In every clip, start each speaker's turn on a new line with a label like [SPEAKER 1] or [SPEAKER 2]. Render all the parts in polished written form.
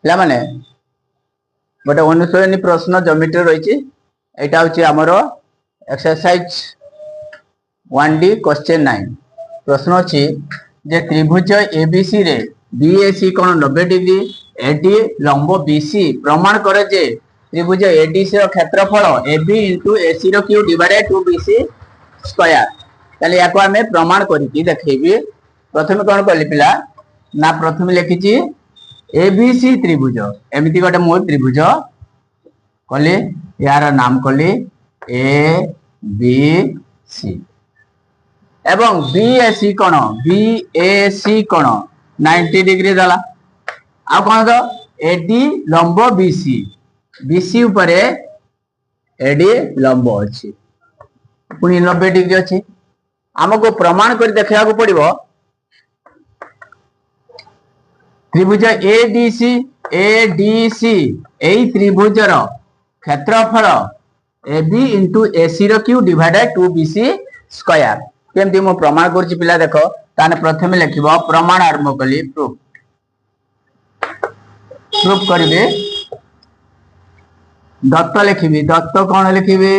[SPEAKER 1] पिला माने गोटे अनुसरणी प्रश्न ज्योमेट्री रही एटा हूँ आमर एक्सरसाइज 1D क्वेश्चन 9 प्रश्न अच्छी जे त्रिभुज एबीसी रे बीएसी कोण 90 डिग्री एडी लंब बीसी प्रमाण करे जे त्रिभुज एडीसी रो क्षेत्रफल एबी इंटू एसी रो क्यू डिवाइडेड 2बीसी स्क्वायर ताले याको आमे प्रमाण करिकि देखैबी। प्रथम कोन कहली पिला ना प्रथम लिखिची एबीसी त्रिभुज एमिति गोटे मो त्रिभुज कहली यार नाम कहली ए बी सी एवं बीएसी कोण बीएसी कोण 90 डिग्री दला आ कोन दो एडी लंब बीसी बीसी ऊपर एडी लंब अछि पुनी 90 डिग्री अछि हमको प्रमाण कर देखा पड़ो त्रिभुज एडीसी एडीसी एई त्रिभुजर क्षेत्रफल एबी इंटू एसी रो क्यू डिवाइडेड 2बीसी स्क्वायर केमती मो प्रमाण करछि पिला देखो ताने प्रथमे लिखिबो प्रमाण आरंभ कली प्रूफ प्रूफ करिवे दत्त लिखिबी दत्त कोन लिखिबी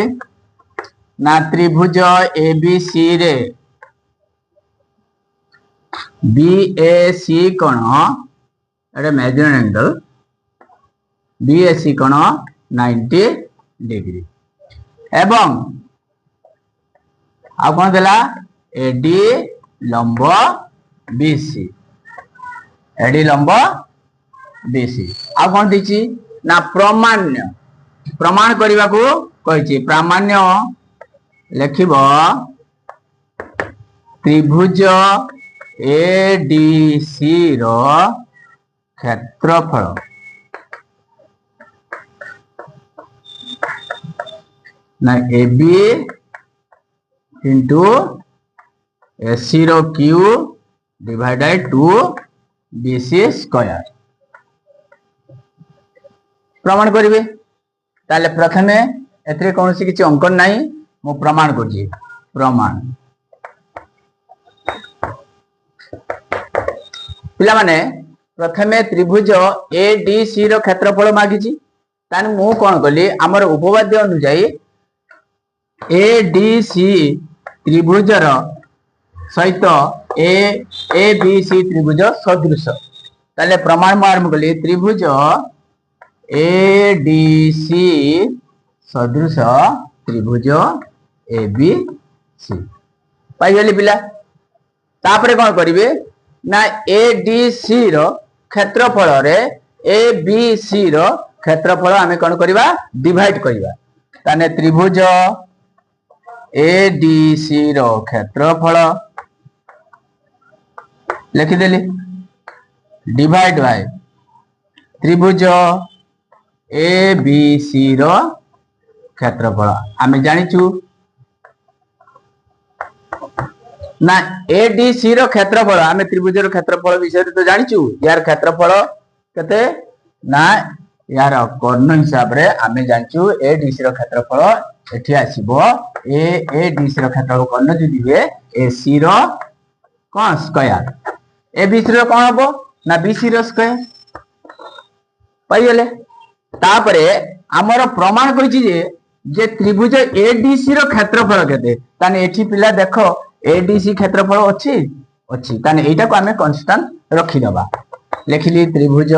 [SPEAKER 1] ना त्रिभुज एबीसी रे बीएसी कोण एटा मेजर एंगल बीएसी कोण 90 डिग्री एवं आ कोन देला एडी लंब बीसी एडी लंब बीसी आ कोन दिछि ना प्रमाण्य प्रमाण करबा को कहिछि प्रामाण्य लिखिबो त्रिभुज एडीसी रो क्षेत्रफल ना एबी इंटू एसी रो क्यू डिवाइडेड 2बीसी स्क्वायर प्रमाण करिवे ताले प्रथमे एथरे कोनोसी किछि अंकन नाही मो प्रमाण करछि प्रमाण पिला माने प्रथमे त्रिभुज एडीसी रो क्षेत्रफल मागिछि ताने मु कोन कली हमर उपवाद्य अनुसार एडीसी त्रिभुजर सहित ए बी सी त्रिभुज सदृश ताले प्रमाण में आरंभ कली त्रिभुज एडीसी सदृश त्रिभुज ए बी सी पाई गली पिला तापरे कोन करिवे ना एडीसी रो क्षेत्रफल रे ए बी सी रो क्षेत्रफल आमे कोन करबा डिवाइड करबा ताने त्रिभुज एडीसी रो क्षेत्रफल लिखि देली डिवाइड बाय त्रिभुज एबीसी रो क्षेत्रफल आमे जानिचु ना एडीसी रो क्षेत्रफल आमे त्रिभुज रो क्षेत्रफल विषय तो जानिचु यार क्षेत्रफल कते ना यार कर्ण हिसाब रे आमे जानिचु एडीसी रो क्षेत्रफल एठी आसीबो एडीसी रो क्षेत्रफल कर्ण जदि हे एसी रो कोन स्क्वायर एबीसी रो कोन हबो ना बीसी रो स्क्वायर पाई गेले तापरे हमर प्रमाण करिछि जे त्रिभुज एडीसी रो क्षेत्रफल केते ताने एठी पिला देखो एडीसी क्षेत्रफल अछि अछि ताने एटा को हमें कांस्टेंट रखि दबा लिखिली त्रिभुज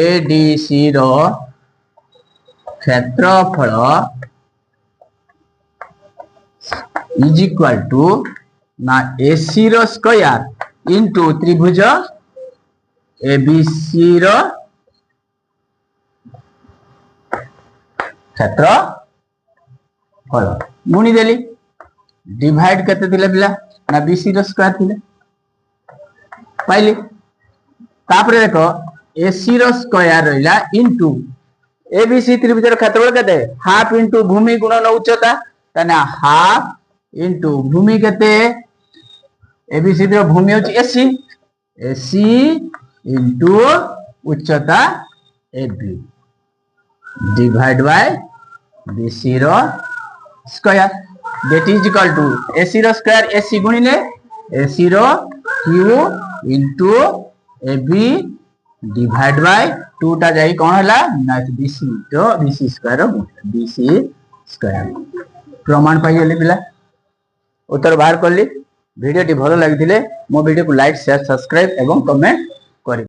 [SPEAKER 1] एडीसी रो क्षेत्रफल इज इक्वल टू ना एसी रो स्क्वायर इनटू त्रिभुज एबीसी रो क्षेत्रफल गुणी देली डिवाइड करते थिले पिला ना बीसी रो स्क्वायर थिले पाइली तापरे देखो एसी रो स्क्वायर रहिला इनटू एबीसी त्रिभुज रो क्षेत्रफल केते हाफ इनटू भूमि गुणन उच्चता तने हाफ इनटू भूमि केते एबीसी रो भूमि होची एसी एसी इनटू उच्चता एबी डिवाइड बाय बीसी रो square that is equal to AC रो स्क्वायर AC गुणिले AC रो Q into AB divide by two टा जाई कौन है ना बीसी तो बीसी स्क्वायर बीसी स्क्वायर प्रमाण पाइले पिला उत्तर बाहर करली वीडियो टी भलो लगी मो वीडियो को लाइक शेयर सब्सक्राइब एवं कमेंट